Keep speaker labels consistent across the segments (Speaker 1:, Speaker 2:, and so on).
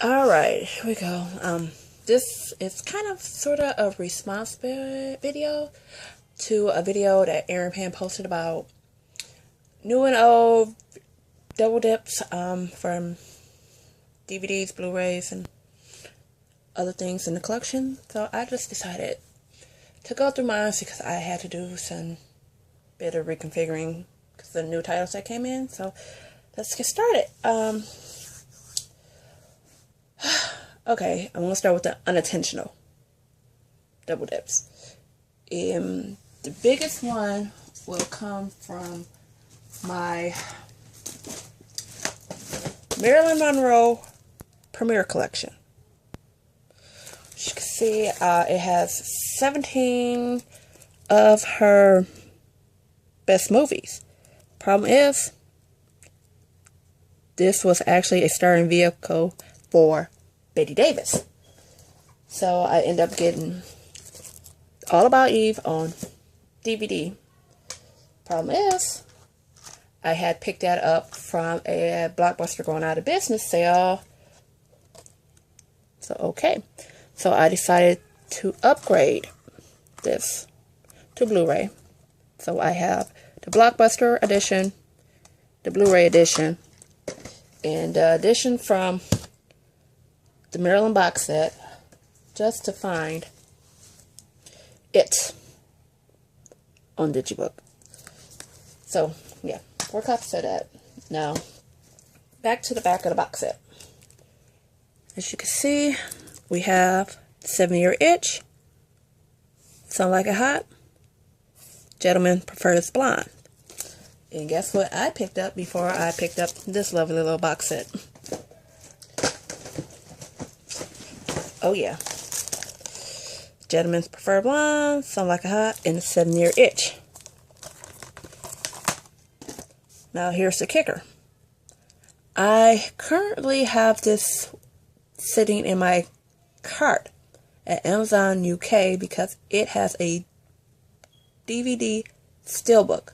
Speaker 1: Alright, here we go. This is kind of sort of a response video to a video that Aaron Pan posted about new and old double dips from DVDs, Blu-rays, and other things in the collection. So I just decided to go through mine because I had to do some bit of reconfiguring because the new titles that came in. So let's get started. Okay, I'm going to start with the unintentional double dips. The biggest one will come from my Marilyn Monroe Premiere Collection. As you can see, it has 17 of her best movies. Problem is, this was actually a starring vehicle for Betty Davis. So I end up getting All About Eve on DVD. Problem is, I had picked that up from a Blockbuster going out of business sale. So okay. So I decided to upgrade this to Blu-ray. So I have the Blockbuster edition, the Blu-ray edition, and the edition from the Maryland box set, just to find it on Digibook. So yeah, 4 copies of that. Now back to the back of the box set. As you can see, we have 7-Year Itch, Some Like It Hot, Gentleman Prefers Blonde. And guess what I picked up before I picked up this lovely little box set? Oh yeah. Gentlemen Prefer Blonde, Some Like It Hot, and 7-Year Itch. Now here's the kicker. I currently have this sitting in my cart at Amazon UK because it has a DVD steelbook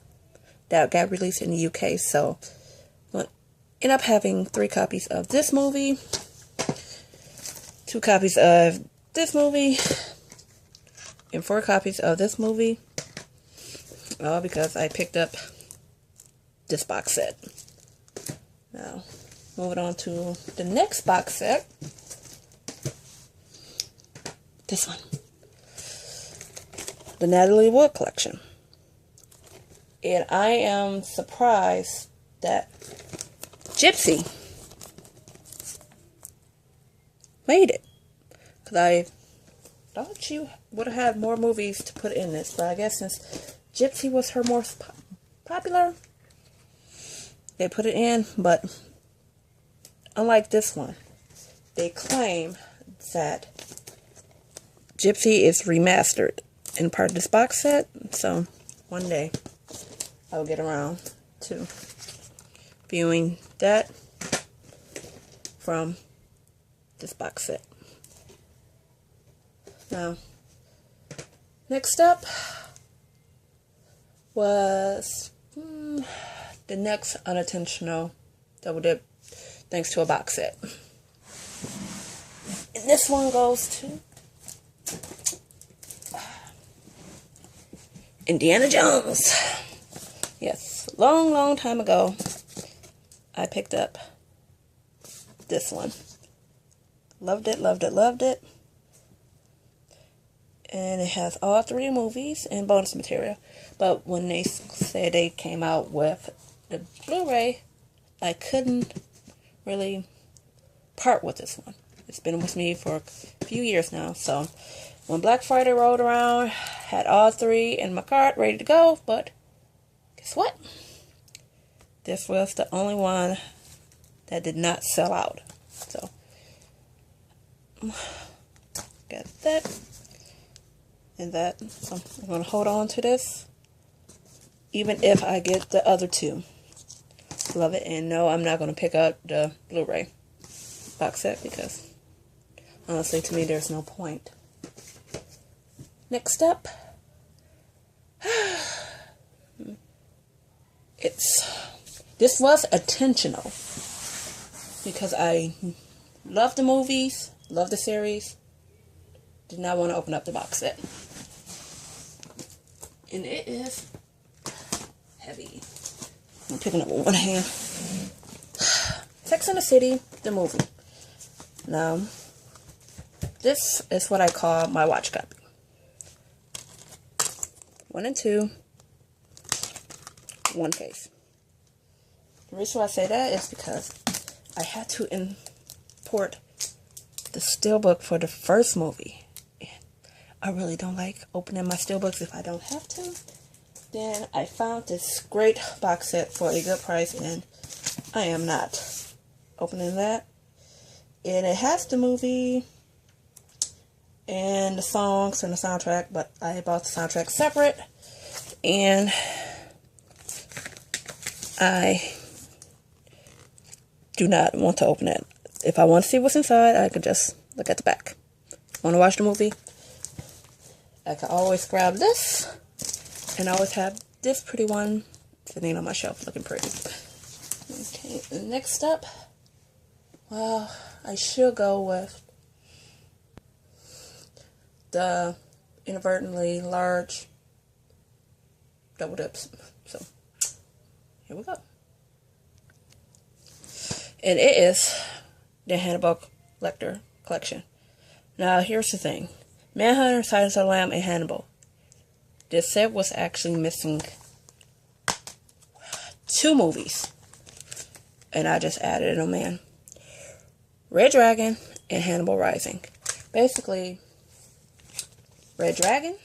Speaker 1: that got released in the UK. So I'm going to end up having 3 copies of this movie, 2 copies of this movie, and 4 copies of this movie. All because I picked up this box set. Now, moving on to the next box set. This one. The Natalie Wood collection. And I am surprised that Gypsy made it. Because I thought she would have had more movies to put in this. But I guess since Gypsy was her most popular, they put it in. But unlike this one, they claim that Gypsy is remastered in part of this box set. So one day I'll get around to viewing that from this box set. Now, next up was the next unintentional double dip thanks to a box set. And this one goes to Indiana Jones. Yes, long time ago, I picked up this one. Loved it. And it has all 3 movies and bonus material. But when they said they came out with the Blu-ray, I couldn't really part with this one. It's been with me for a few years now. So when Black Friday rolled around, had all 3 in my cart ready to go. But guess what? This was the only one that did not sell out. So got that and that. So I'm going to hold on to this even if I get the other 2. Love it. And no, I'm not going to pick up the Blu-ray box set because honestly, to me, there's no point. Next up, this was intentional because I Love the movies, love the series. Did not want to open up the box set. And it is heavy. I'm picking up with one hand. Sex and the City, the movie. Now, this is what I call my watch copy. 1 and 2, one case. The reason why I say that is because I had to import the steelbook for the first movie. And I really don't like opening my steelbooks if I don't have to. Then I found this great box set for a good price, and I am not opening that. And it has the movie and the songs and the soundtrack, but I bought the soundtrack separate, and I do not want to open it. If I want to see what's inside, I could just look at the back. Want to watch the movie? I can always grab this, and I always have this pretty one sitting on my shelf looking pretty. Okay, next up, well, I should go with the inadvertently large double dips. So, here we go. And it is the Hannibal Lecter collection. Now, here's the thing. Manhunter, Silence of the Lamb, and Hannibal. This set was actually missing 2 movies. And I just added them in. Red Dragon and Hannibal Rising. Basically, Red Dragon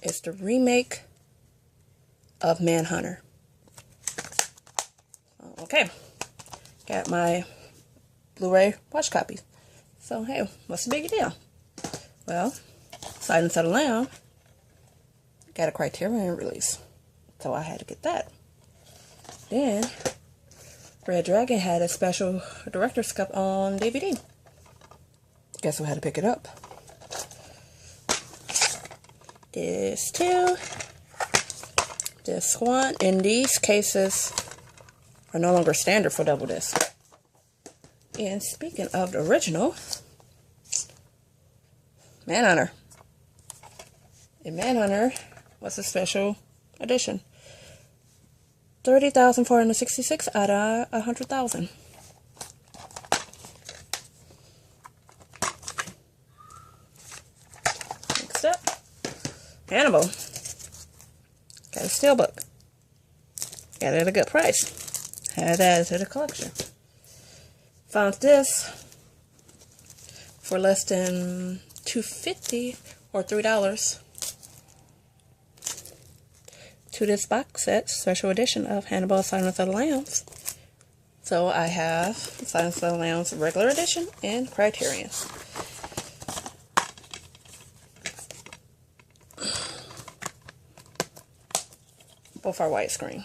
Speaker 1: is the remake of Manhunter. Okay. Got my Blu-ray watch copies. So, hey, what's the big deal? Well, Silence of the Lamb got a Criterion release. So I had to get that. Then, Red Dragon had a special director's cut on DVD. Guess who had to pick it up? This too. This one. And these cases are no longer standard for double disc. And speaking of the original, Manhunter. And Manhunter was a special edition. 30,466 out of 100,000. Next up, Hannibal. Got a steelbook. Got it at a good price. Had that to the collection. Found this for less than $2.50 or $3. To this box set, special edition of Hannibal Silence of the Lambs. So I have Silence of the Lambs regular edition and Criterion. Both are widescreen.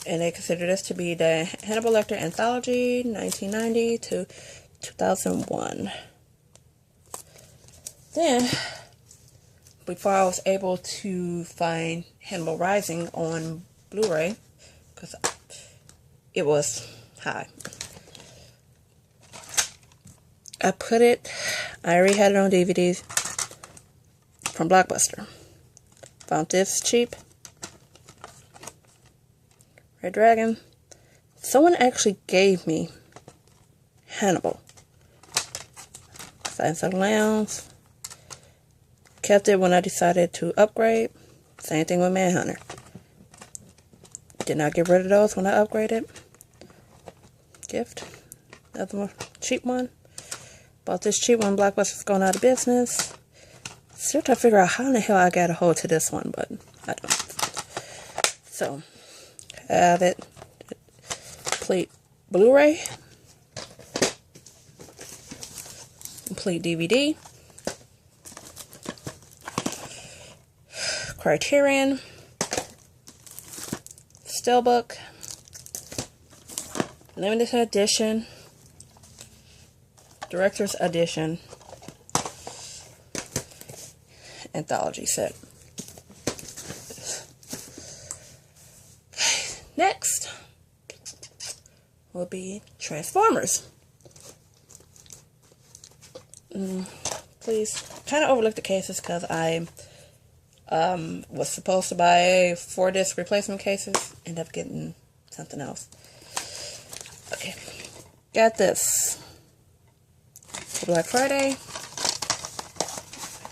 Speaker 1: And they consider this to be the Hannibal Lecter Anthology 1990 to 2001. Then, before I was able to find Hannibal Rising on Blu-ray, because it was high, I already had it on DVD from Blockbuster. Found this cheap. Red Dragon. Someone actually gave me Hannibal. Silence of the Lambs. Kept it when I decided to upgrade. Same thing with Manhunter. Did not get rid of those when I upgraded. Gift. Another one, cheap one. Bought this cheap one. Blockbuster's going out of business. Still trying to figure out how in the hell I got a hold to this one, but I don't. So, have it. Complete Blu-ray. Complete DVD. Criterion. Steelbook. Limited edition. Director's edition. Anthology set. Next, will be Transformers. Please kind of overlook the cases because I was supposed to buy 4-disc replacement cases. Ended up getting something else. Okay, got this for Black Friday,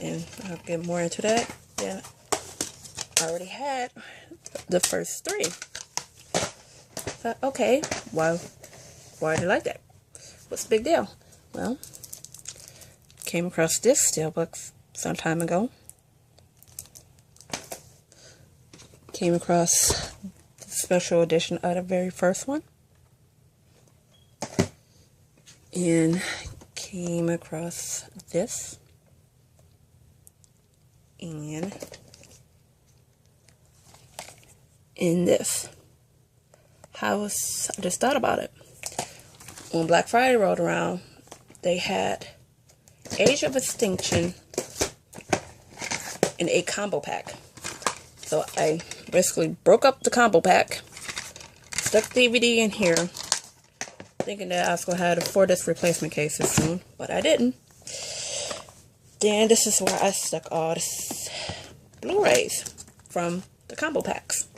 Speaker 1: and I'll get more into that. Yeah, I already had the first 3. So, okay, why did I like that? What's the big deal? Well, came across this steelbook some time ago. Came across the special edition of the very first one. And came across this. And in this. I just thought about it. When Black Friday rolled around, they had Age of Extinction in a combo pack. So I basically broke up the combo pack, stuck DVD in here, thinking that I was going to have the 4-disc replacement cases soon, but I didn't. Then this is where I stuck all the Blu-rays from the combo packs.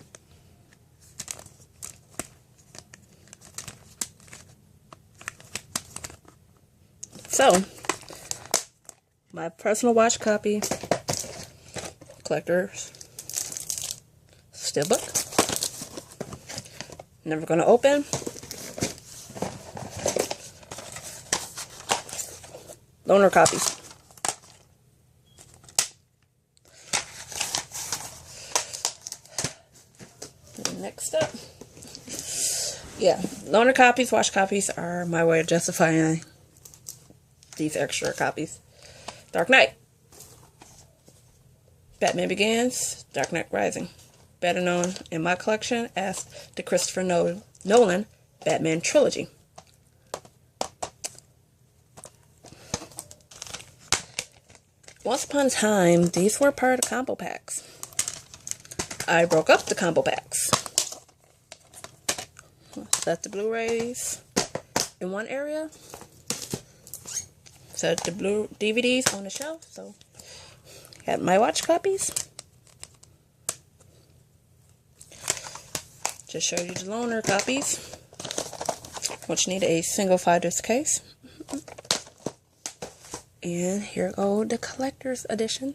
Speaker 1: So, my personal watch copy, collector's steelbook. Never going to open. Loaner copies. And next up. Yeah, loaner copies, watch copies are my way of justifying these extra copies. Dark Knight. Batman Begins, Dark Knight Rising. Better known in my collection as the Christopher Nolan Batman trilogy. Once upon a time, these were part of combo packs. I broke up the combo packs. Set the Blu-rays in one area. Set the DVDs on the shelf. So, got my watch copies. Just show you the loaner copies, which need a single 5-disc case. And here go the collector's edition.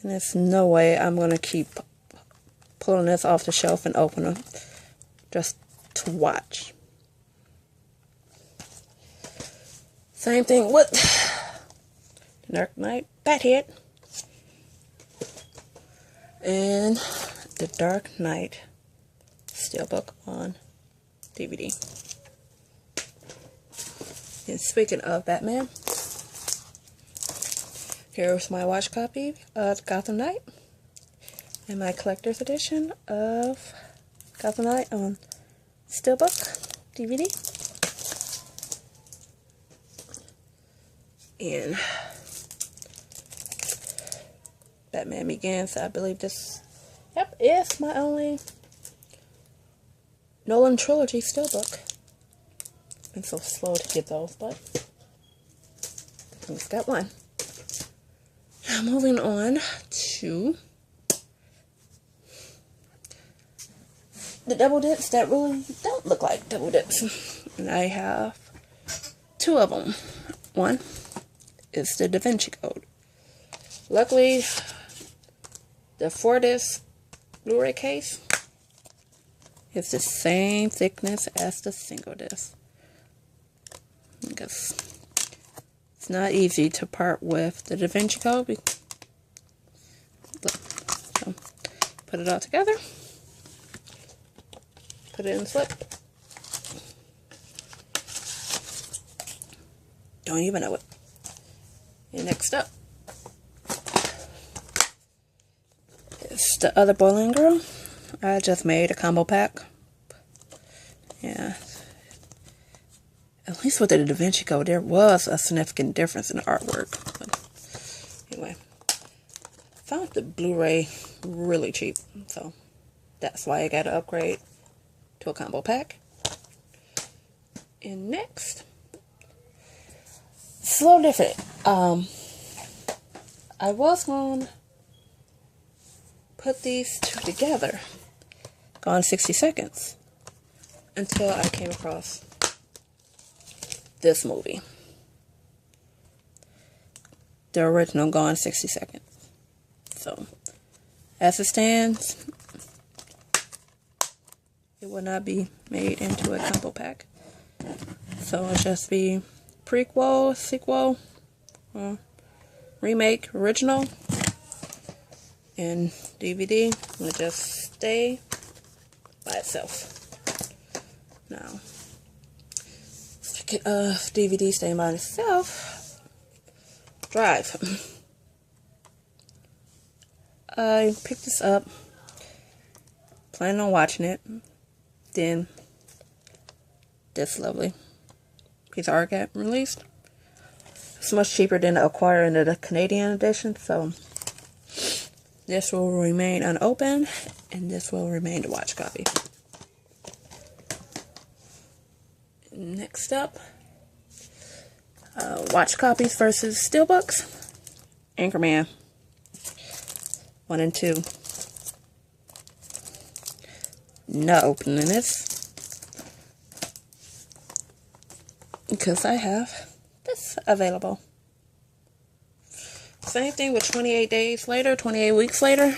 Speaker 1: And there's no way I'm going to keep pulling this off the shelf and open them just to watch. Same thing with the Dark Knight Bathead and the Dark Knight Steelbook on DVD. And speaking of Batman, here's my watch copy of Gotham Knight and my collector's edition of Gotham Knight on Steelbook DVD. And Batman Begins, I believe this, is my only Nolan trilogy steelbook. Been so slow to get those, but at least got one. Now moving on to the double dips that really don't look like double dips. And I have 2 of them. One is the Da Vinci Code. Luckily, the 4-disc Blu-ray case is the same thickness as the single disc. Because it's not easy to part with the Da Vinci Code. So, put it all together. Put it in the slip. Don't even know it. And next up is the other Boiling Girl. I just made a combo pack. Yeah. At least with the Da Vinci Code, there was a significant difference in the artwork. But anyway, found the Blu-ray really cheap, so That's why I got to upgrade to a combo pack. And next, it's a little different. I was going to put these two together, Gone 60 Seconds, until I came across this movie. The original Gone 60 Seconds. So, as it stands, it will not be made into a combo pack. So, it'll just be prequel, sequel, remake, original, and DVD will just stay by itself. Now, speaking of DVD staying by itself, Drive. I picked this up, planning on watching it, then this lovely piece of art got released. It's much cheaper than acquiring the Canadian edition, so this will remain unopened, and this will remain the watch copy. Next up, watch copies versus steelbooks. Anchorman 1 and 2. Not opening this because I have this available. Same thing with 28 days later, 28 weeks later.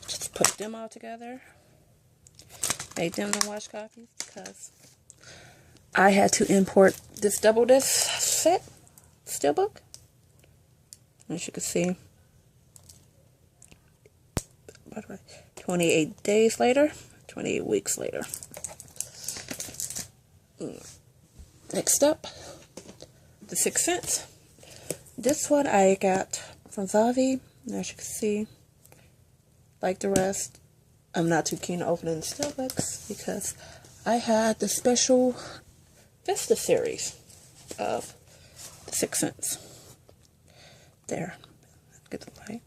Speaker 1: Just put them all together. Made them the watch copies because I had to import this double disc set steelbook. As you can see, 28 days later, 28 weeks later. Next up, The Sixth Sense. This one I got from Zavi. As you can see, like the rest, I'm not too keen on opening steelbooks because I had the special Vista series of The Sixth Sense. There, get the light.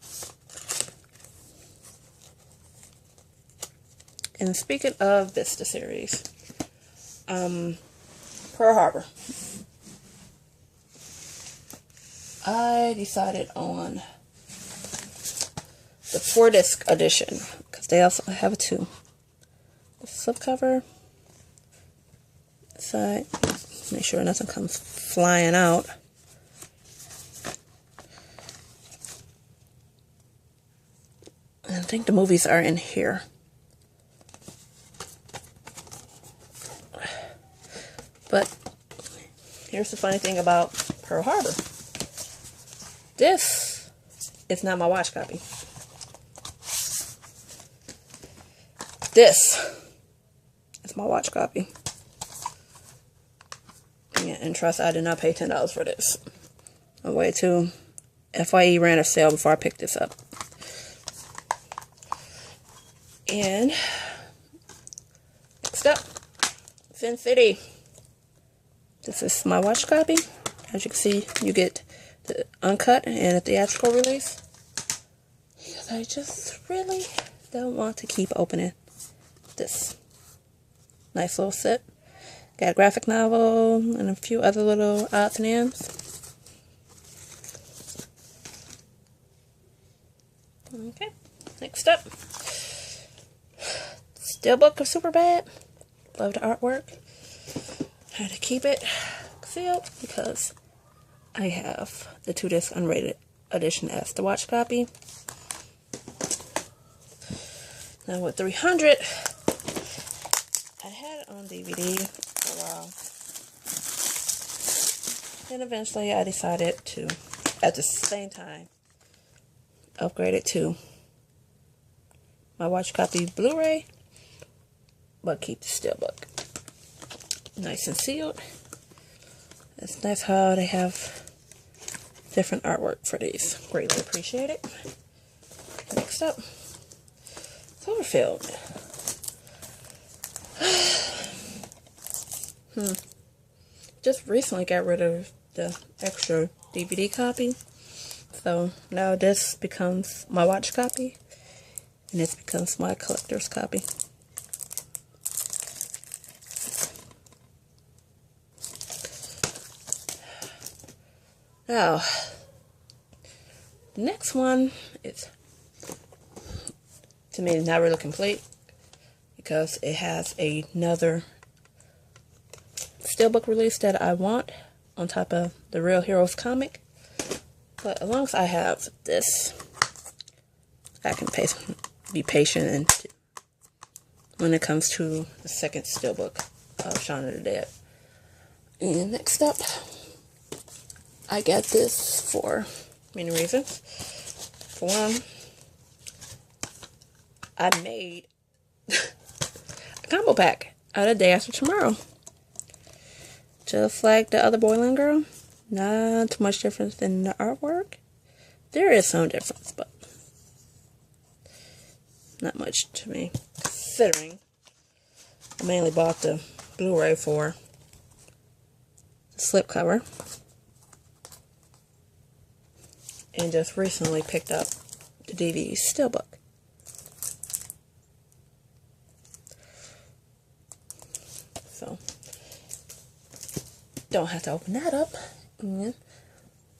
Speaker 1: And speaking of Vista series, Pearl Harbor. I decided on the 4-disc edition because they also have a 2. The slipcover side. Make sure nothing comes flying out. I think the movies are in here. But here's the funny thing about Pearl Harbor. This is not my watch copy. This is my watch copy. Yeah, and trust, I did not pay $10 for this. On way to FYE ran a sale before I picked this up. And next up, Sin City. This is my watch copy. As you can see, you get the uncut and a theatrical release. Because I just really don't want to keep opening this. Nice little set. Got a graphic novel and a few other little odds and ends. Okay, next up. Steelbook of Superbad. Love the artwork. Had to keep it sealed because I have the 2-disc unrated edition as the watch copy. Now with 300, I had it on DVD for a while. Then eventually I decided to, at the same time, upgrade it to my watch copy Blu-ray, but keep the steelbook. Nice and sealed. It's nice how they have different artwork for these. Greatly appreciate it. Next up, Cloverfield. Just recently got rid of the extra DVD copy. So now this becomes my watch copy. and this becomes my collector's copy. Now, the next one is, to me, not really complete because it has another steelbook release that I want on top of the Real Heroes comic. But as long as I have this, I can be patient and when it comes to the second steelbook of Shaun of the Dead. And next up, I got this for many reasons. For one, I made a combo pack out of Day After Tomorrow. Just like the other Boyland Girl, not too much difference in the artwork. There is some difference, but not much to me, considering I mainly bought the Blu-ray for the slipcover, and just recently picked up the DVD steelbook. So, don't have to open that up. And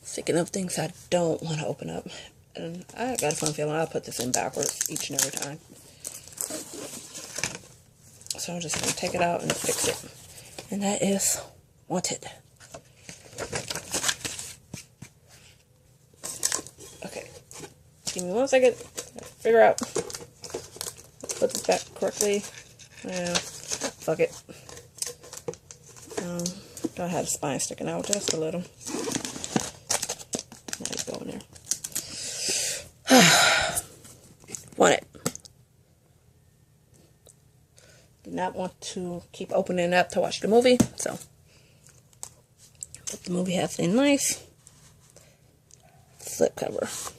Speaker 1: speaking of things I don't want to open up, and I got a fun feeling I'll put this in backwards each and every time. So I'm just going to take it out and fix it. And that is Wanted. Okay. Give me 1 second. Figure out. Put this back correctly. Fuck it. Don't have the spine sticking out just a little. Now you go in there. Wanted. Did not want to keep opening it up to watch the movie, so. But the movie has a nice slipcover.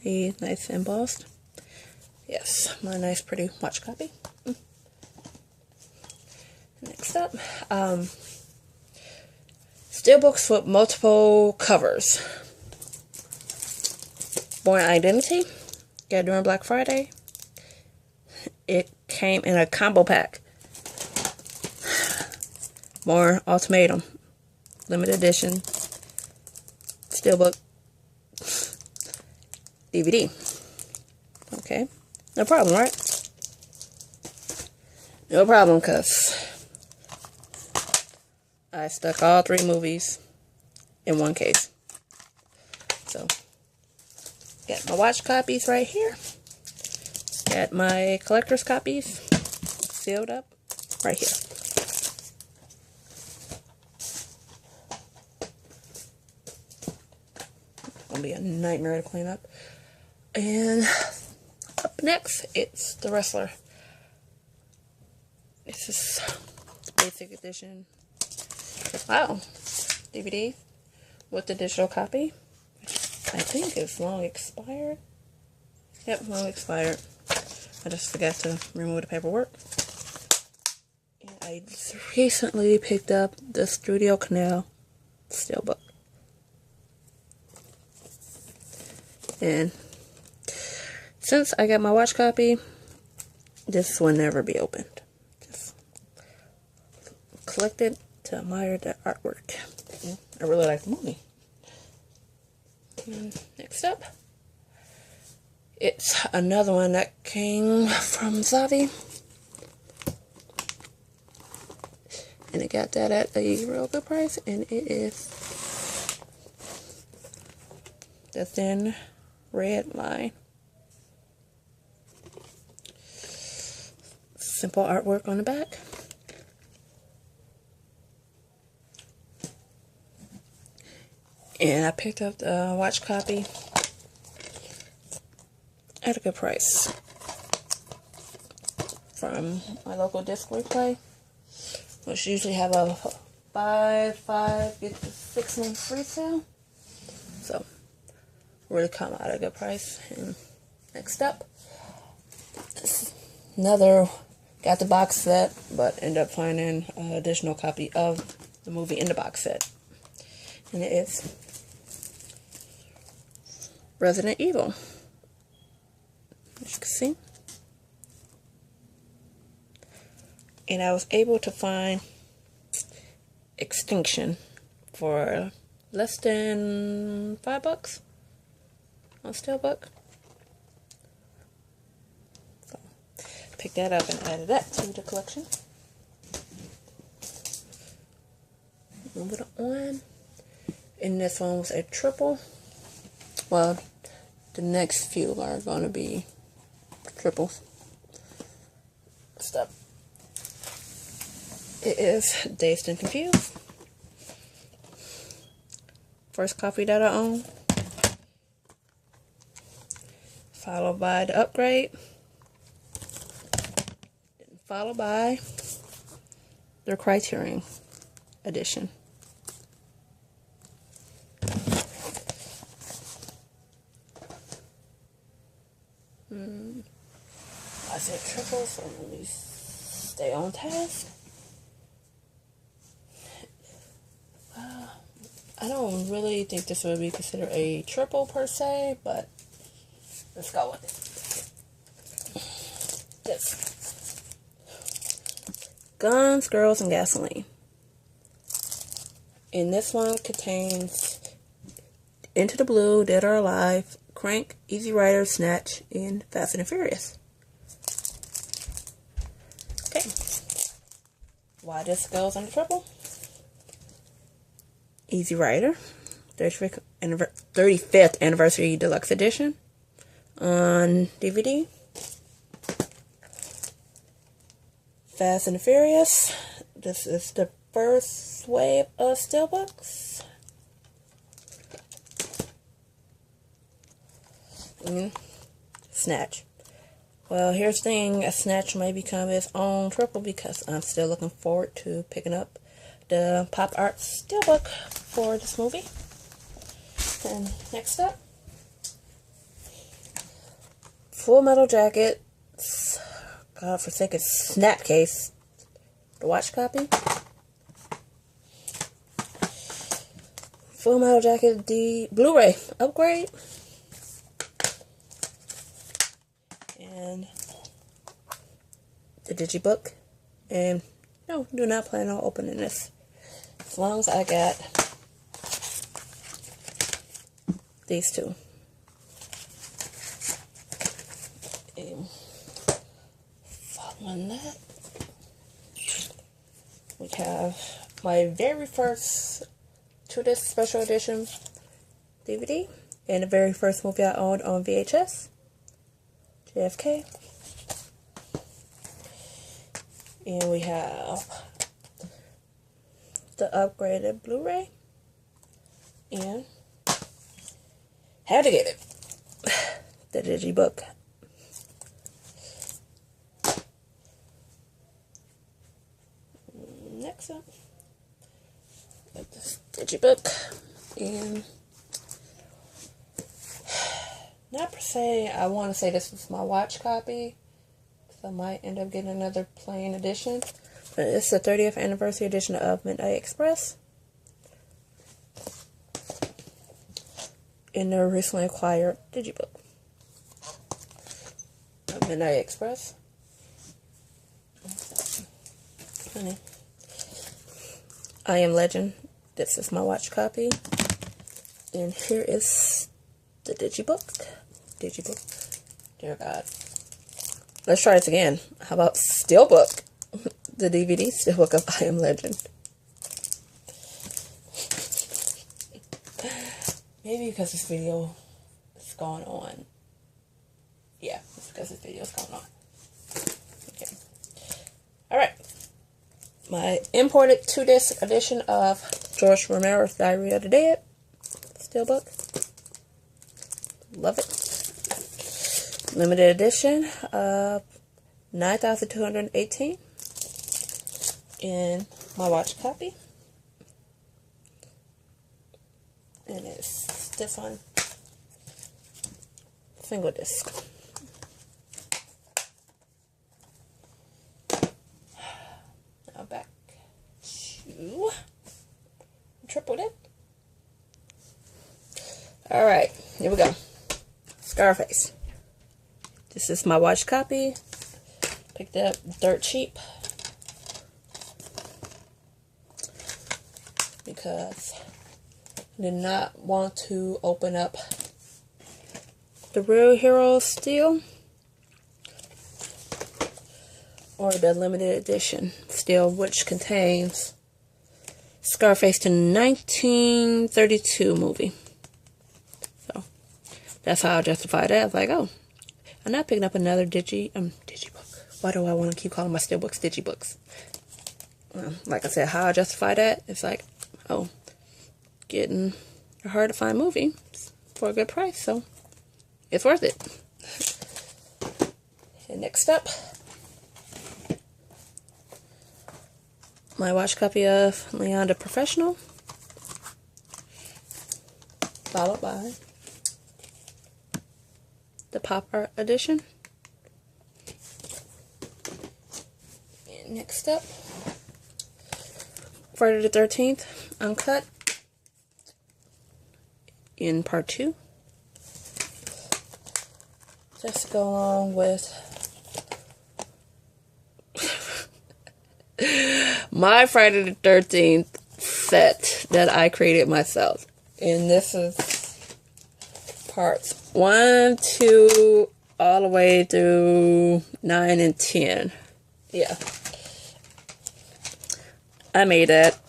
Speaker 1: See, nice embossed. Yes, my nice pretty watch copy. Next up, steelbooks with multiple covers. Born Identity, got it during Black Friday. It came in a combo pack. Born Ultimatum, limited edition, steelbook, DVD. Okay, no problem, right? No problem, because I stuck all 3 movies in one case. So, got my watch copies right here. Got my collector's copies sealed up right here. Gonna be a nightmare to clean up. And up next, it's The Wrestler. This is the basic edition. Wow, DVD with the digital copy, which I think is long expired. Yep, long expired. I just forgot to remove the paperwork. And I recently picked up the Studio Canal steelbook. And since I got my watch copy, this will never be opened. Just collect it to admire the artwork. I really like the movie. And next up, it's another one that came from Zavi. And I got that at a real good price. And it is the Thin Red Line. Simple artwork on the back. And I picked up the watch copy at a good price from my local disc replay, which usually have a buy 5 get the 6 month free sale. So really come out at a good price. And next up, another, got the box set, but ended up finding an additional copy of the movie in the box set. And it is Resident Evil. As you can see. And I was able to find Extinction for less than $5 on Steelbook. So, pick that up and added that to the collection. Moving on. And this one was a triple. Well, the next few are going to be triples. Stop. It is Dazed and Confused. First copy that I own. Followed by The Upgrade. Followed by the Criterion edition. I said triple, so let me stay on task. I don't really think this would be considered a triple per se, but let's go with it. This. Guns, Girls, and Gasoline. And this one contains Into the Blue, Dead or Alive, Crank, Easy Rider, Snatch, and Fast and Furious. Okay. Why this goes on the triple? Easy Rider, 35th Anniversary Deluxe Edition on DVD. Fast and Furious. This is the first wave of Steelbooks. Snatch. Well, here's the thing. A Snatch may become its own triple because I'm still looking forward to picking up the Pop Art Steelbook for this movie. And next up, Full Metal Jacket, God forsaken Snapcase, the watch copy. Full Metal Jacket, the Blu-ray upgrade. And the Digibook. And no, do not plan on opening this. As long as I got these two. And following that, we have my very first To This Special Edition DVD and the very first movie I owned on VHS, JFK. And we have the upgraded Blu-ray. And had to get it. The Digibook. Next up, got this Digibook. And not per se, I want to say this was my watch copy. I might end up getting another plain edition. But it's the 30th anniversary edition of Midnight Express. In the recently acquired Digibook of Midnight Express. Honey. I Am Legend. This is my watch copy. And here is the Digibook. Dear God. Let's try this again. How about Steelbook? The DVD Steelbook of I Am Legend. Maybe because this video is going on. Yeah, it's because this video is going on. Okay. Alright. My imported 2-disc edition of George Romero's Diary of the Dead. Steelbook. Love it. Limited edition of 9,218 in my watch copy. And it's this one. Single disc. Now back to triple disc. Alright, here we go. Scarface. This is my watch copy. Picked up dirt cheap because I did not want to open up the Real Hero Steel or the limited edition Steel, which contains Scarface, the 1932 movie. So that's how I justified that. I was like, oh, I'm not picking up another digibook. Why do I want to keep calling my steelbooks digibooks? Like I said, how I justify that, it's like, oh, getting a hard to find movie for a good price, so it's worth it. And next up, my watch copy of Leon the Professional, followed by the pop art edition. And next up, Friday the 13th Uncut in part 2. Just go along with my Friday the 13th set that I created myself. And this is parts 1, 2, all the way through 9 and 10. Yeah. I made that.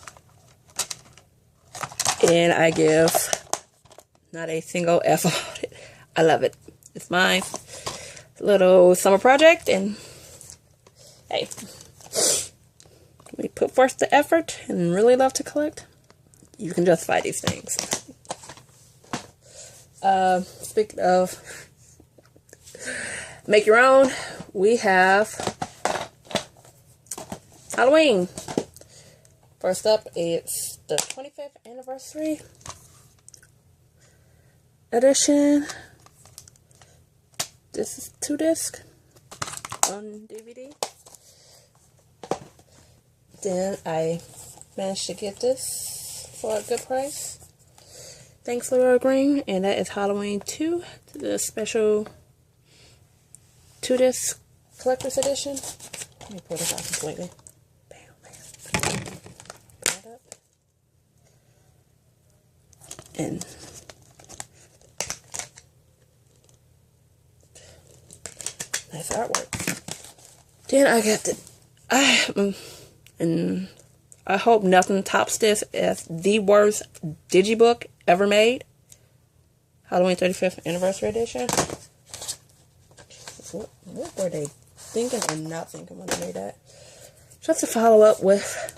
Speaker 1: And I give not a single F about it. I love it. It's my little summer project, and hey, we put forth the effort and really love to collect, you can justify these things. Speaking of make your own, we have Halloween. First up, it's the 25th anniversary edition. This is 2-disc on DVD. Then I managed to get this for a good price. Thanks, Leroy Green. And that is Halloween 2, the special 2-disc collector's edition. Let me pull this out completely. Bam, bam. Put that up. And nice artwork. Then I got and I hope nothing tops this as the worst digibook ever made. Halloween 35th anniversary edition. What were they thinking or not thinking when they made that? Just to follow up with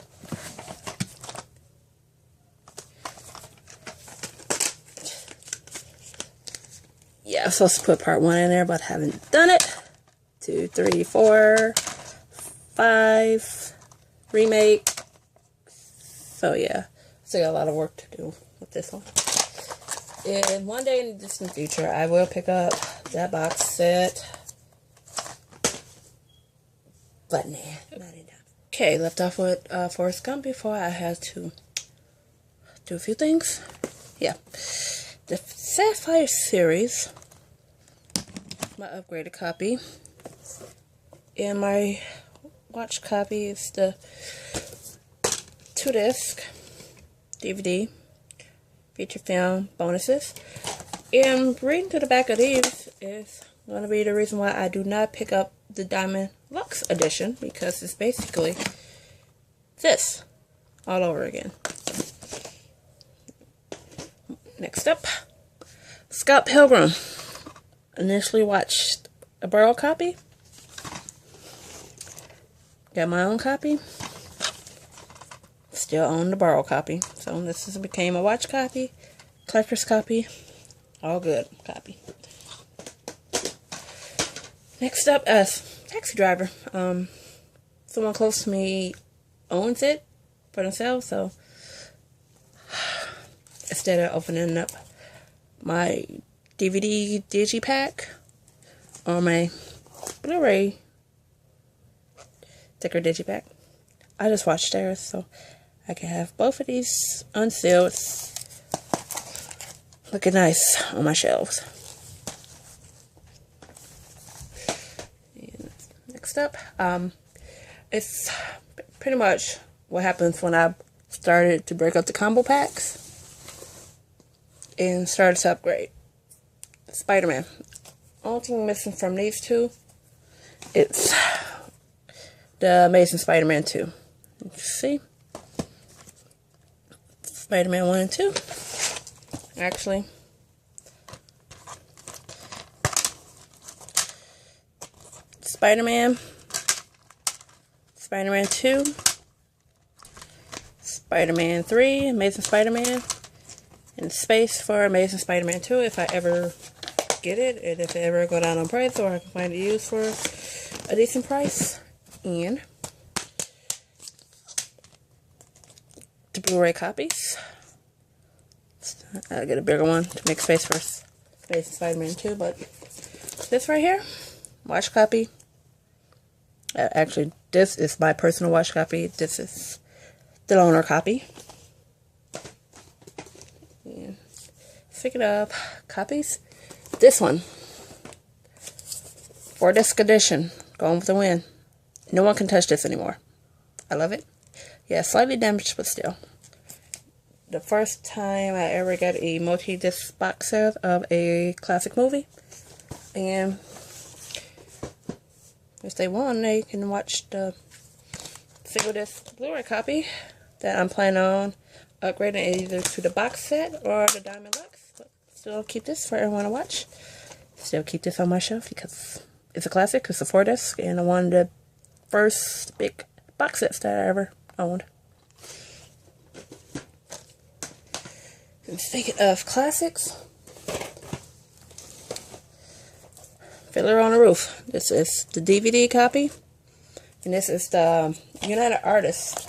Speaker 1: I was supposed to put part 1 in there, but I haven't done it. 2, 3, 4, 5 remake. So yeah, still got a lot of work to do with this one. And one day in the distant future, I will pick up that box set. But nah, not enough. Okay, left off with Forrest Gump before I had to do a few things. Yeah, the Sapphire series, my upgraded copy, and my watch copy is the 2-disc DVD feature film bonuses. And reading to the back of these is going to be the reason why I do not pick up the Diamond Lux edition, because it's basically this all over again. Next up, Scott Pilgrim. Initially watched a borrowed copy. Got my own copy. Still own the borrowed copy. So this became a watch copy, collector's copy, all good copy. Next up, Taxi Driver. Someone close to me owns it for themselves, so instead of opening up my DVD digipack or my Blu-ray sticker digipack, I just watched theirs, so I can have both of these unsealed, looking nice on my shelves. Next up, it's pretty much what happens when I started to break up the combo packs and started to upgrade. Spider-Man. Only thing missing from these two, it's the Amazing Spider-Man 2. See? Spider-Man 1 and 2. Actually, Spider-Man 2, Spider-Man 3, Amazing Spider-Man, and space for Amazing Spider-Man 2 if I ever get it, and if it ever go down on price or I can find it used for a decent price. And the Blu-ray copies. I'll get a bigger one to make space for Amazing Spider-Man 2, but this right here, watch copy. Actually, this is my personal watch copy. This is the loaner copy. And speaking of copies, this one, 4-disc edition, going with the wind. No one can touch this anymore. I love it. Yeah, slightly damaged, but still. The first time I ever got a multi-disc box set of a classic movie. And if they want, they can watch the single disc Blu-ray copy that I'm planning on upgrading either to the box set or the Diamond Lux. But still keep this for everyone to watch. Still keep this on my shelf because it's a classic. It's a 4-disc and one of the first big box sets that I ever owned. And speaking of classics, Fiddler on the Roof. This is the DVD copy. And this is the United Artists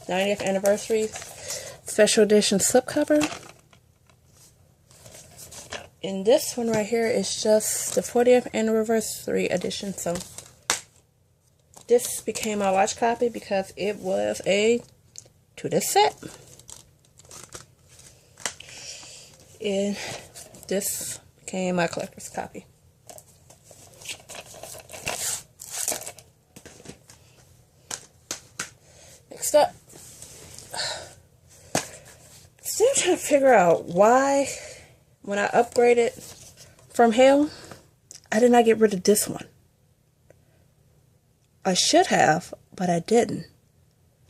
Speaker 1: 90th Anniversary Special Edition slipcover. And this one right here is just the 40th Anniversary edition. So this became my watch copy because it was a 2-disc set. And this became my collector's copy. Next up, still trying to figure out why when I upgraded from Hell, I did not get rid of this one. I should have, but I didn't.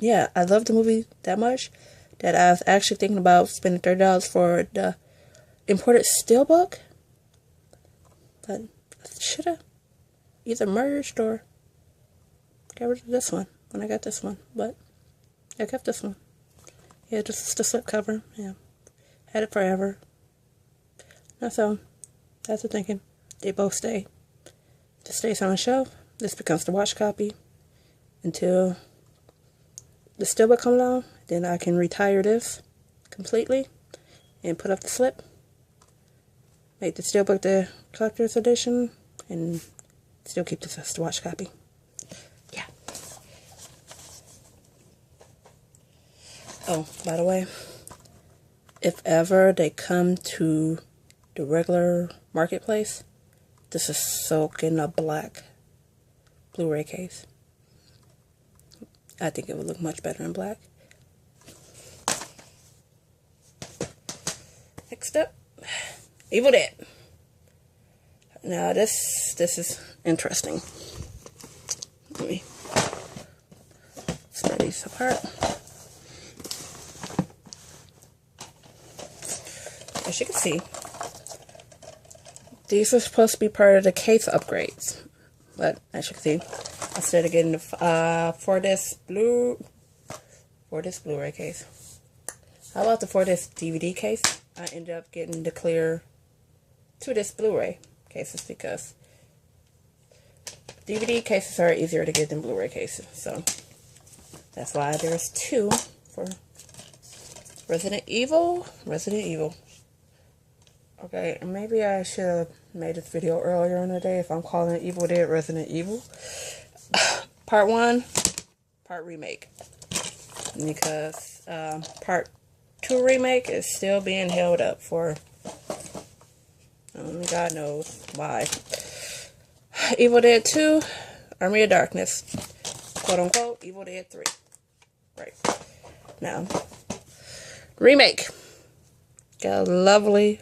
Speaker 1: Yeah, I love the movie that much that I was actually thinking about spending $30 for the imported steelbook, but I should have either merged or got rid of this one when I got this one, but I kept this one. Yeah, just the slip cover. Yeah, had it forever. So that's the thinking. They both stay. This stays on the shelf. This becomes the watch copy until the steelbook comes along. Then I can retire this completely and put up the slip. Make the steelbook the collector's edition and still keep this as the watch copy. Yeah. Oh, by the way, if ever they come to the regular marketplace, this is soaked in a black Blu-ray case. I think it would look much better in black. Next up, Evil Dead. Now this is interesting. Let me spread these apart. As you can see, these are supposed to be part of the case upgrades. But as you can see, instead of getting the 4-disc Blu-ray case, how about the 4-disc DVD case? I ended up getting the clear 2-disc Blu-ray cases because DVD cases are easier to get than Blu-ray cases. So that's why there's 2 for Resident Evil. Okay, maybe I should have made this video earlier in the day if I'm calling it Evil Dead Resident Evil. Part 1, part remake. Because part 2 remake is still being held up for God knows why. Evil Dead 2, Army of Darkness, quote unquote, Evil Dead 3. Right. Now, remake. Got a lovely.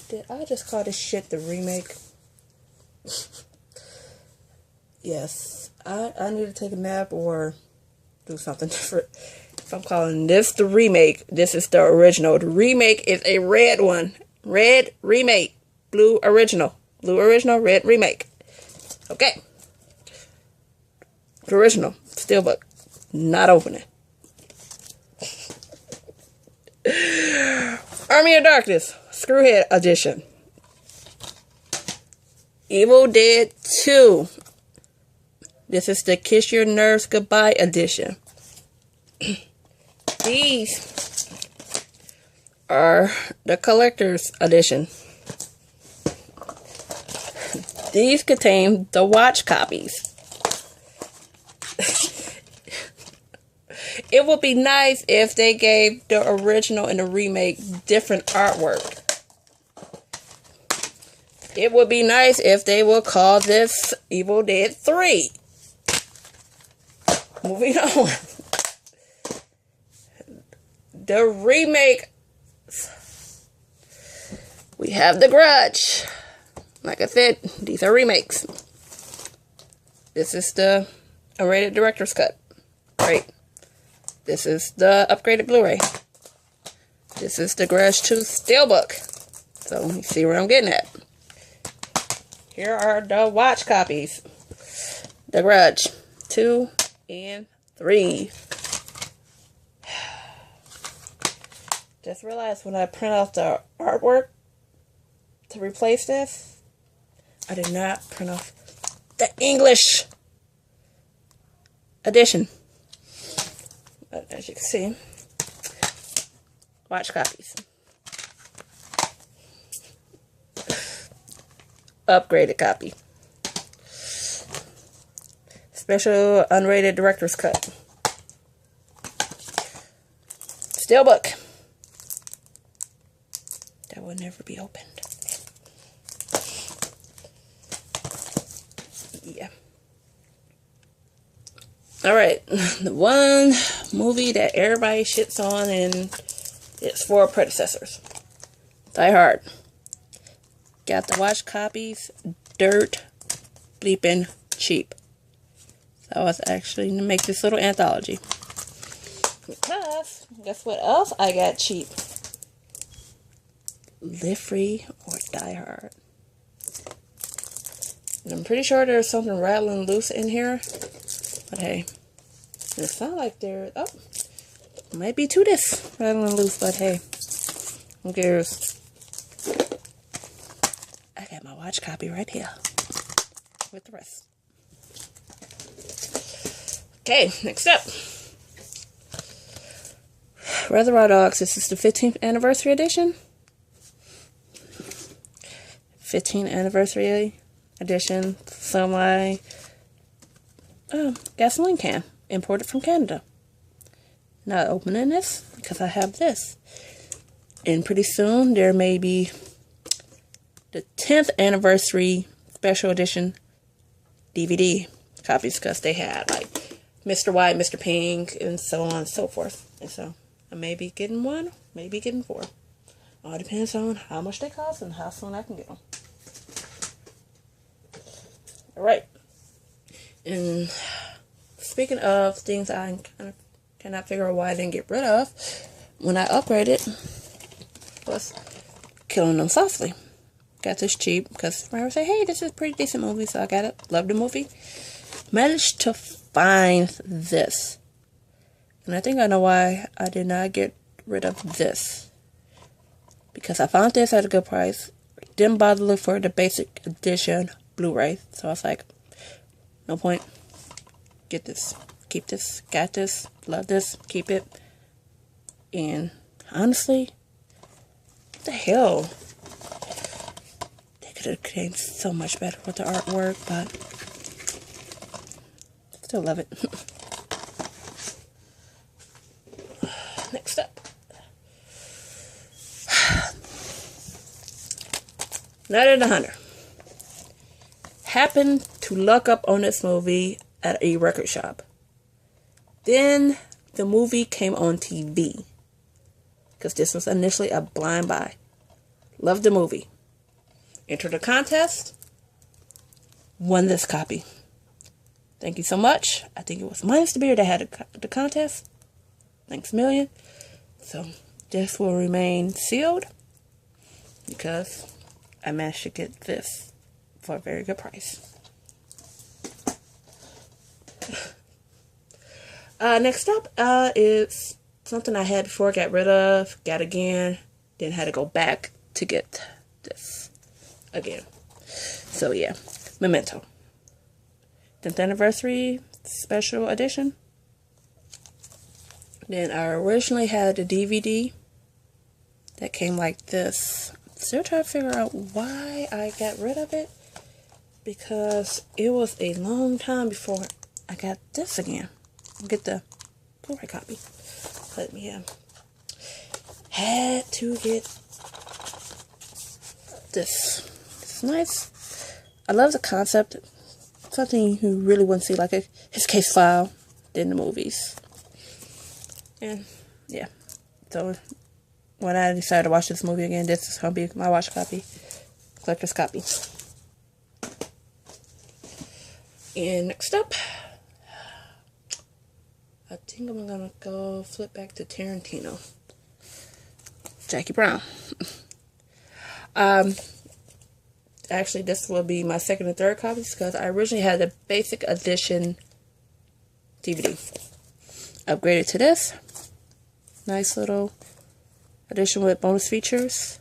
Speaker 1: Did I just call this shit the remake? Yes. I need to take a nap or do something different. If I'm calling this the remake, this is the original. The remake is a red one. Red remake. Blue original. Blue original, red remake. Okay. The original. Steelbook. Not opening. Army of Darkness. Screwhead edition. Evil Dead 2. This is the Kiss Your Nerves Goodbye edition. These are the collector's edition. These contain the watch copies. It would be nice if they gave the original and the remake different artwork. It would be nice if they would call this Evil Dead 3. Moving on. The remake. We have The Grudge. Like I said, these are remakes. This is the unrated director's cut. Right. This is the upgraded Blu-ray. This is the Grudge 2 Steelbook. So, you see where I'm getting at. Here are the watch copies. The Grudge 2 and 3. Just realized when I print off the artwork to replace this, I did not print off the English edition. But as you can see, watch copies. Upgraded copy. Special unrated director's cut. Steelbook. That will never be opened. Yeah. Alright. The one movie that everybody shits on and it's for predecessors. Die Hard. Got the watch copies. Dirt bleeping cheap. So I was actually going to make this little anthology. Because, guess what else I got cheap? Live Free or Die Hard. And I'm pretty sure there's something rattling loose in here. But hey, it sounds like there, oh, might be two discs rattling loose, but hey, who cares? I got my watch copy right here with the rest. Okay, next up. Reservoir Dogs. This is the 15th anniversary edition. 15th anniversary edition. Semi gasoline can. Imported from Canada. Not opening this because I have this. And pretty soon there may be the 10th anniversary special edition DVD copies because they had like Mr. White, Mr. Pink, and so on and so forth. And so I may be getting one, maybe getting 4. All depends on how much they cost and how soon I can get them. Alright. And speaking of things I kind of cannot figure out why I didn't get rid of when I upgraded was Killing Them Softly. Got this cheap because I say, hey, this is a pretty decent movie, so I got it. Loved the movie. Managed to find this. And I think I know why I did not get rid of this. Because I found this at a good price. Didn't bother to look for the basic edition Blu-ray. So I was like, no point. Get this. Keep this. Got this. Love this. Keep it. And honestly, what the hell? They could have came so much better with the artwork, but still love it. Next up. Night of the Hunter. happened to look up on this movie at a record shop. Then the movie came on TV. Because this was initially a blind buy. Loved the movie. Entered the contest. Won this copy. Thank you so much. I think it was Minus the Beer that had the contest. Thanks a million. So this will remain sealed. Because I managed to get this for a very good price. Next up is something I had before, got rid of, got again, then had to go back to get this again. So yeah, Memento. 10th anniversary special edition. Then I originally had the DVD that came like this. Still trying to figure out why I got rid of it, because it was a long time before I got this again. I'll get the Blu-ray copy. But yeah, had to get this. It's nice. I love the concept. Something you really wouldn't see, like his case file in the movies. And yeah, so when I decided to watch this movie again, this is gonna be my watch copy, collector's copy. And next up, I think I'm gonna go flip back to Tarantino. Jackie Brown. Actually, this will be my second and third copies because I originally had the basic edition DVD. Upgraded to this. Nice little edition with bonus features.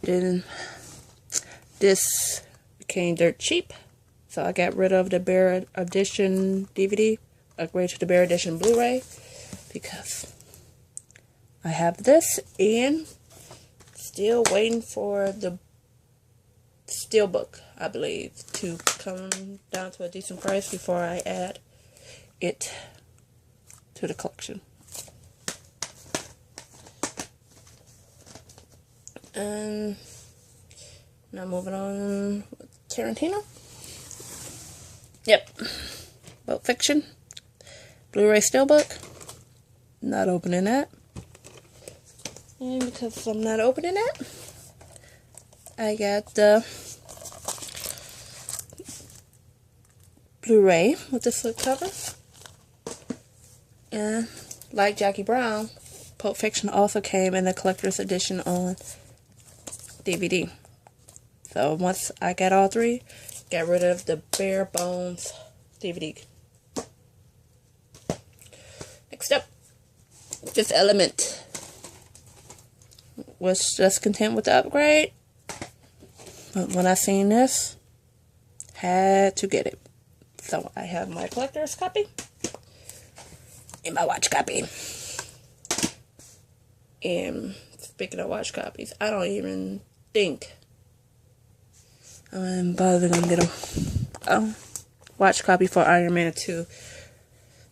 Speaker 1: Then this became dirt cheap, so I got rid of the Bare Edition DVD. Upgraded to the Bare Edition Blu-ray because I have this, and still waiting for the Steelbook, I believe, to come down to a decent price before I add it to the collection. And now moving on with Tarantino. Yep. Pulp Fiction. Blu-ray Steelbook. Not opening that. And because I'm not opening that, I got the Blu-ray with the slipcover. And like Jackie Brown, Pulp Fiction also came in the collector's edition on DVD. So once I got all three, got rid of the bare bones DVD. Next up, Fifth Element. Was just content with the upgrade, but when I seen this, had to get it. So I have my collector's copy and my watch copy. And speaking of watch copies, I don't even think I'm bothered gonna get a watch copy for Iron Man 2,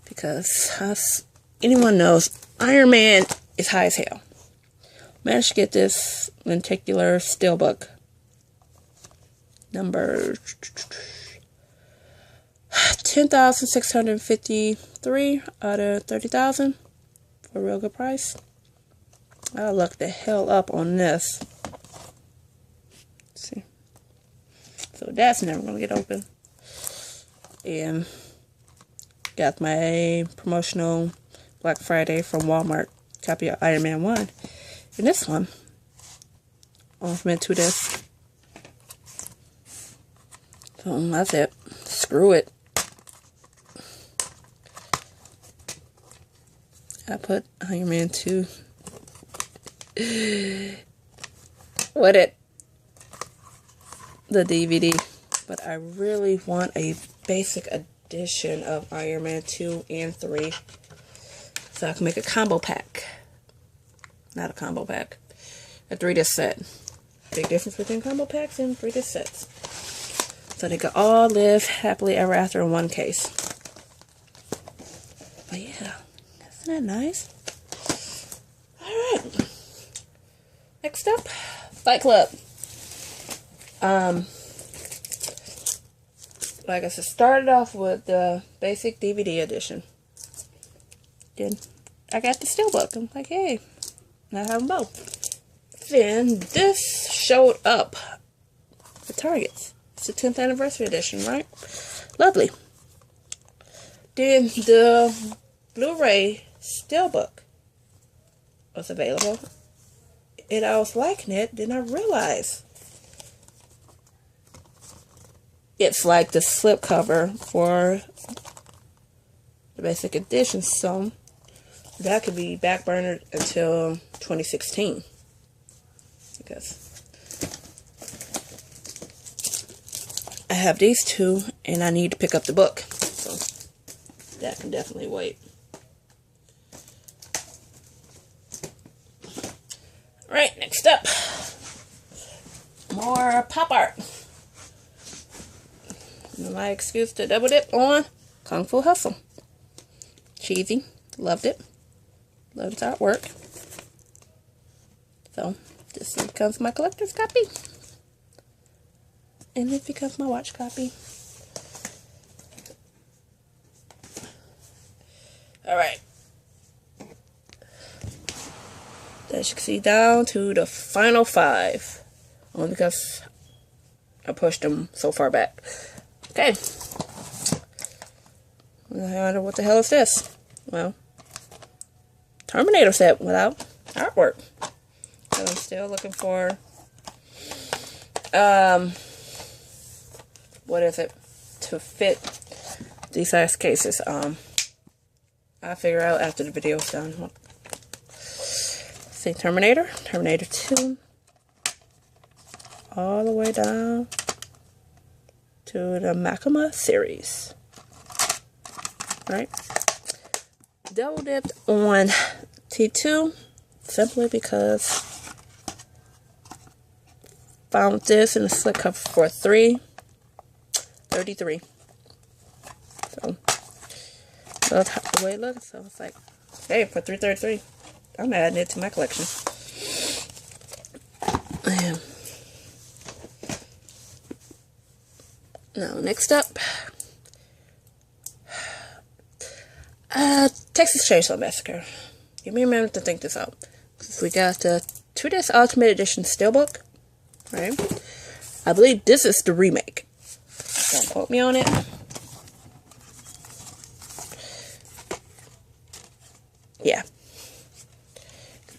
Speaker 1: because as anyone knows, Iron Man is high as hell. Managed to get this lenticular steelbook, number 10,653 out of 30,000 for a real good price. I'll look the hell up on this. Let's see. So that's never gonna get open. And got my promotional Black Friday from Walmart copy of Iron Man 1. And this one, off meant to this. So that's it. Screw it. I put Iron Man 2. With it. The DVD. But I really want a basic edition of Iron Man 2 and 3. So I can make a combo pack. Not a combo pack. A 3-disc set. Big difference between combo packs and 3-disc sets. So they could all live happily ever after in one case. But yeah, isn't that nice? Alright. Next up, Fight Club. like I said, started off with the basic DVD edition. Then I got the steelbook. I'm like, hey, now I have them both. Then this showed up at Target. It's the 10th anniversary edition, right? Lovely. Then the Blu-ray steelbook was available. And I was liking it. Then I realized it's like the slipcover for the basic edition. So that could be backburnered until 2016. Because I have these two and I need to pick up the book. So that can definitely wait. Alright, next up. More pop art. My excuse to double dip on Kung Fu Hustle. Cheesy. Loved it. Loved its artwork. So, this becomes my collector's copy. And it becomes my watch copy. Alright. As you can see, down to the final 5. Only because I pushed them so far back. Okay. I wonder what the hell is this? Well, Terminator set without artwork. So I'm still looking for, what is it? To fit these size cases. I'll figure out after the video's done. See, Terminator 2, all the way down to the Makima series. Right? Double dipped on T2 simply because found this in the slipcover for $3.33. So that's the way it looks. So it's like, hey, for $3.33. I'm adding it to my collection. Now, next up, Texas Chainsaw Massacre. Give me a minute to think this out. We got the 2-disc Ultimate Edition Steelbook, right? I believe this is the remake. Don't quote me on it. Yeah.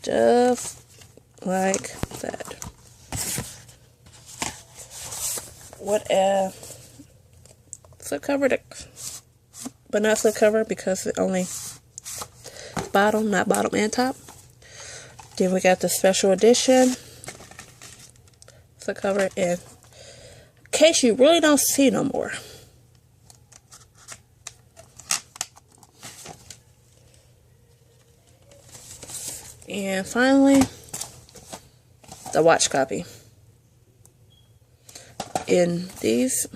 Speaker 1: Just like that. What a slipcover, but not slipcover because it only bottom, not bottom and top. Then we got the special edition slipcover in case you really don't see no more. And finally, the watch copy. In this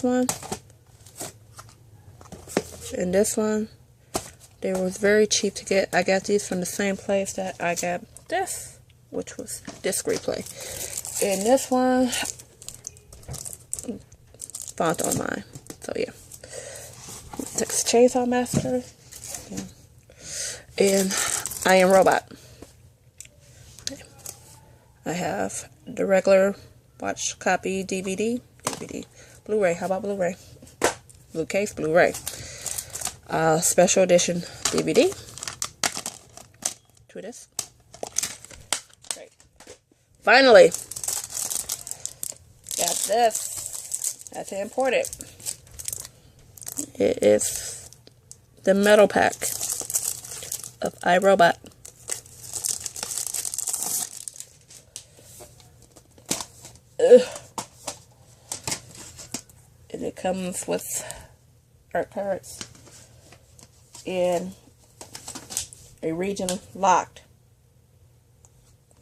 Speaker 1: one, and this one, they were very cheap to get. I got these from the same place that I got this, which was Disc Replay. And this one, found online. So yeah, Texas Chainsaw Massacre, and I Am Robot. I have the regular watch copy DVD, Blu-ray. How about Blu-ray? Blue case, Blu-ray. Special edition DVD. 2 discs. Great. Finally, got this. That's imported. It is the metal pack of iRobot. And it comes with art cards and a region locked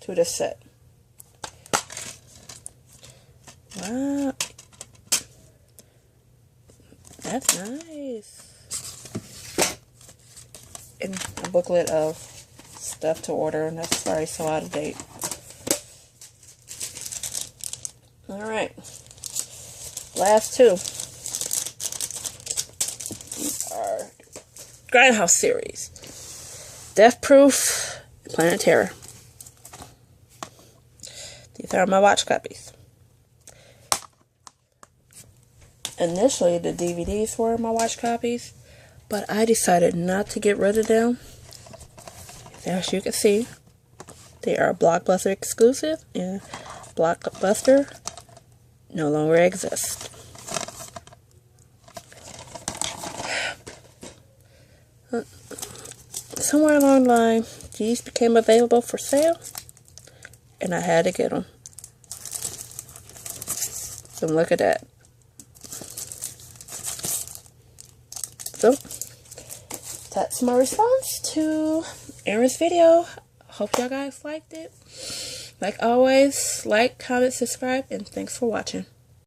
Speaker 1: to the set. Wow, that's nice. And a booklet of stuff to order, and that's sorry so out of date. Alright, last two. Grindhouse series. Death Proof, Planet Terror. These are my watch copies. Initially, the DVDs were my watch copies, but I decided not to get rid of them. As you can see, they are Blockbuster exclusive, and Blockbuster no longer exists. Somewhere along the line, these became available for sale, and I had to get them. So look at that. So, that's my response to Aaron's video. Hope y'all guys liked it. Like always, like, comment, subscribe, and thanks for watching.